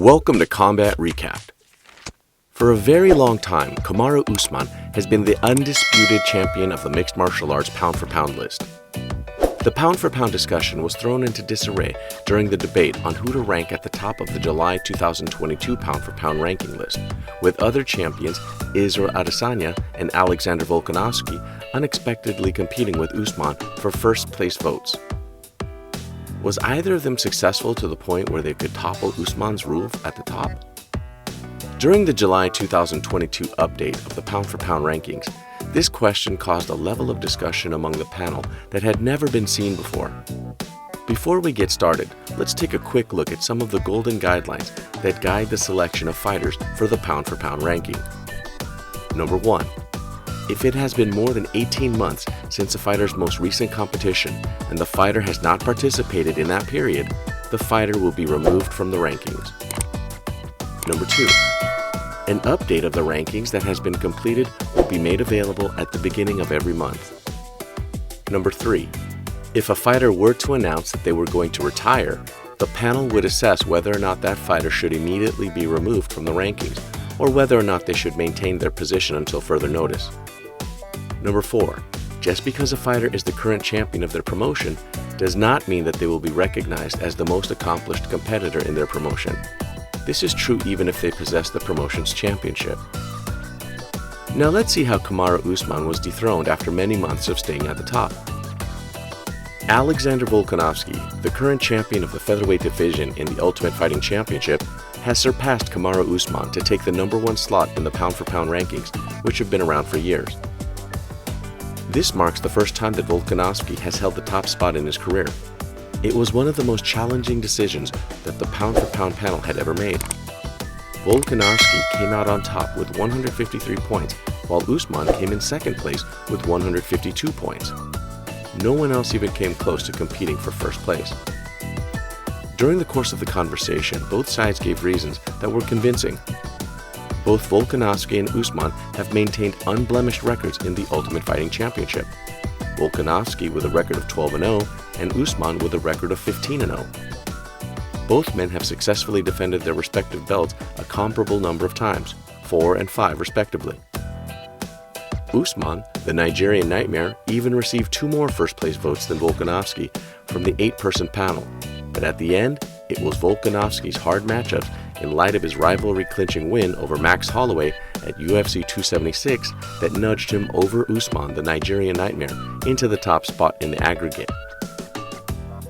Welcome to Combat Recapped. For a very long time, Kamaru Usman has been the undisputed champion of the mixed martial arts pound-for-pound list. The pound-for-pound discussion was thrown into disarray during the debate on who to rank at the top of the July 2022 pound-for-pound ranking list, with other champions Ciryl Adesanya and Alexander Volkanovski unexpectedly competing with Usman for first-place votes. Was either of them successful to the point where they could topple Usman's rule at the top? During the July 2022 update of the pound-for-pound rankings, this question caused a level of discussion among the panel that had never been seen before. Before we get started, let's take a quick look at some of the golden guidelines that guide the selection of fighters for the pound-for-pound ranking. Number 1. If it has been more than 18 months since a fighter's most recent competition and the fighter has not participated in that period, the fighter will be removed from the rankings. Number 2. An update of the rankings that has been completed will be made available at the beginning of every month. Number 3. If a fighter were to announce that they were going to retire, the panel would assess whether or not that fighter should immediately be removed from the rankings, or whether or not they should maintain their position until further notice. Number 4. Just because a fighter is the current champion of their promotion does not mean that they will be recognized as the most accomplished competitor in their promotion. This is true even if they possess the promotion's championship. Now let's see how Kamaru Usman was dethroned after many months of staying at the top. Alexander Volkanovski, the current champion of the featherweight division in the Ultimate Fighting Championship, has surpassed Kamaru Usman to take the number 1 slot in the pound-for-pound rankings, which have been around for years. This marks the first time that Volkanovski has held the top spot in his career. It was one of the most challenging decisions that the pound-for-pound panel had ever made. Volkanovski came out on top with 153 points, while Usman came in second place with 152 points. No one else even came close to competing for first place. During the course of the conversation, both sides gave reasons that were convincing. Both Volkanovski and Usman have maintained unblemished records in the Ultimate Fighting Championship. Volkanovski with a record of 12-0 and Usman with a record of 15-0. Both men have successfully defended their respective belts a comparable number of times, 4 and 5 respectively. Usman, the Nigerian Nightmare, even received 2 more first-place votes than Volkanovski from the 8-person panel, but at the end, it was Volkanovski's hard matchups in light of his rivalry-clinching win over Max Holloway at UFC 276 that nudged him over Usman, the Nigerian Nightmare, into the top spot in the aggregate.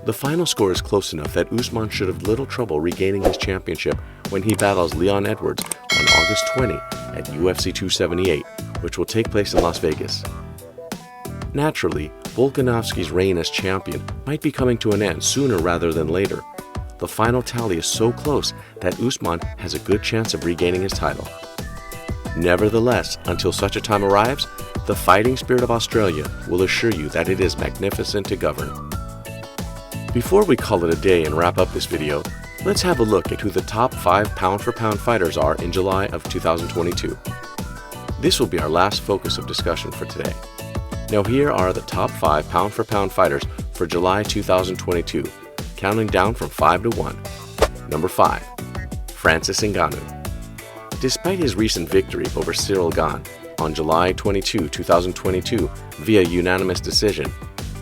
The final score is close enough that Usman should have little trouble regaining his championship when he battles Leon Edwards on August 20 at UFC 278, which will take place in Las Vegas. Naturally, Volkanovski's reign as champion might be coming to an end sooner rather than later. The final tally is so close that Usman has a good chance of regaining his title. Nevertheless, until such a time arrives, the fighting spirit of Australia will assure you that it is magnificent to govern. Before we call it a day and wrap up this video, let's have a look at who the top 5 pound-for-pound fighters are in July of 2022. This will be our last focus of discussion for today. Now here are the top 5 pound-for-pound fighters for July 2022, counting down from 5 to 1. Number 5. Francis Ngannou. Despite his recent victory over Ciryl Gane on July 22, 2022 via unanimous decision,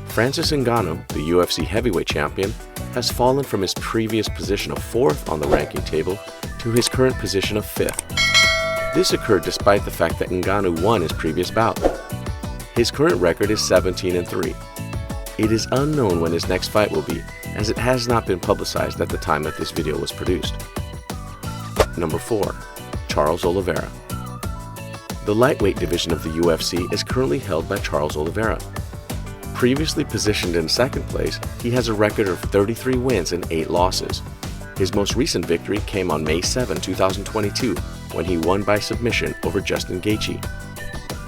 Francis Ngannou, the UFC heavyweight champion, has fallen from his previous position of 4th on the ranking table to his current position of 5th. This occurred despite the fact that Ngannou won his previous bout. His current record is 17-3. It is unknown when his next fight will be, as it has not been publicized at the time that this video was produced. Number 4. Charles Oliveira. The lightweight division of the UFC is currently held by Charles Oliveira. Previously positioned in second place, he has a record of 33 wins and 8 losses. His most recent victory came on May 7, 2022, when he won by submission over Justin Gaethje.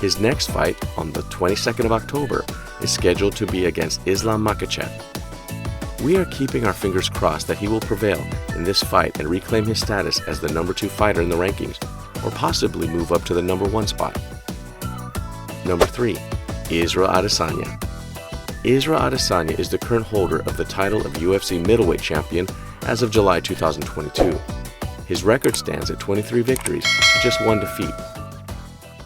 His next fight, on the 22nd of October, is scheduled to be against Islam Makhachev. We are keeping our fingers crossed that he will prevail in this fight and reclaim his status as the number 2 fighter in the rankings, or possibly move up to the number 1 spot. Number 3. Ciryl Adesanya. Ciryl Adesanya is the current holder of the title of UFC middleweight champion as of July 2022. His record stands at 23 victories, just 1 defeat.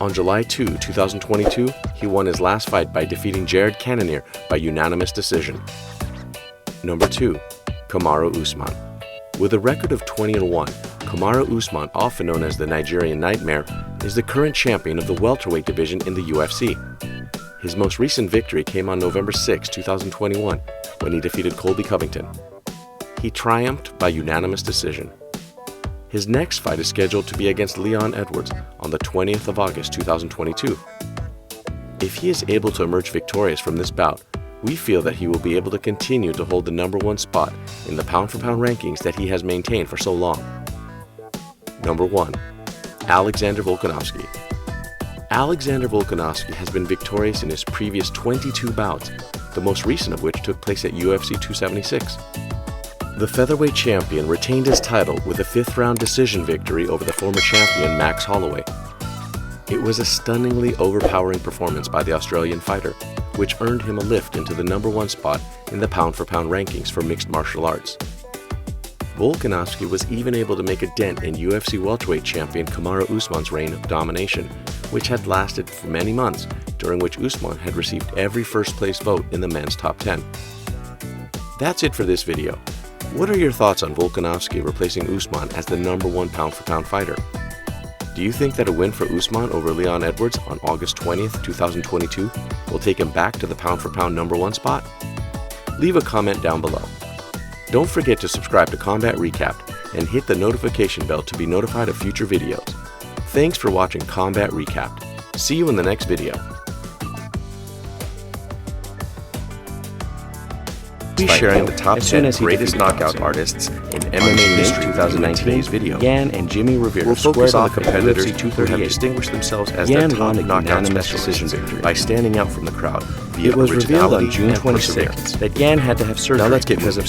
On July 2, 2022, he won his last fight by defeating Ciryl Gane by unanimous decision. Number 2. Kamaru Usman. With a record of 20-1, Kamaru Usman, often known as the Nigerian Nightmare, is the current champion of the welterweight division in the UFC. His most recent victory came on November 6, 2021, when he defeated Colby Covington. He triumphed by unanimous decision. His next fight is scheduled to be against Leon Edwards on the 20th of August 2022. If he is able to emerge victorious from this bout, we feel that he will be able to continue to hold the #1 spot in the pound-for-pound rankings that he has maintained for so long. Number 1. Alexander Volkanovski. Alexander Volkanovski has been victorious in his previous 22 bouts, the most recent of which took place at UFC 276. The featherweight champion retained his title with a 5th-round decision victory over the former champion Max Holloway. It was a stunningly overpowering performance by the Australian fighter, which earned him a lift into the #1 spot in the pound-for-pound rankings for mixed martial arts. Volkanovski was even able to make a dent in UFC welterweight champion Kamaru Usman's reign of domination, which had lasted for many months, during which Usman had received every first-place vote in the men's top 10. That's it for this video. What are your thoughts on Volkanovski replacing Usman as the #1 pound-for-pound fighter? Do you think that a win for Usman over Leon Edwards on August 20th, 2022 will take him back to the pound-for-pound #1 spot? Leave a comment down below. Don't forget to subscribe to Combat Recapped and hit the notification bell to be notified of future videos. Thanks for watching Combat Recapped. See you in the next video. Be sharing the top 10 greatest knockout artists in MMA history 2019's video. Gane and Jimmy Rivera will focus on the competitors who have distinguished themselves as the top knockout specialists by standing out from the crowd via It was revealed on June and 26th that Gane had to have surgery Now let's get because of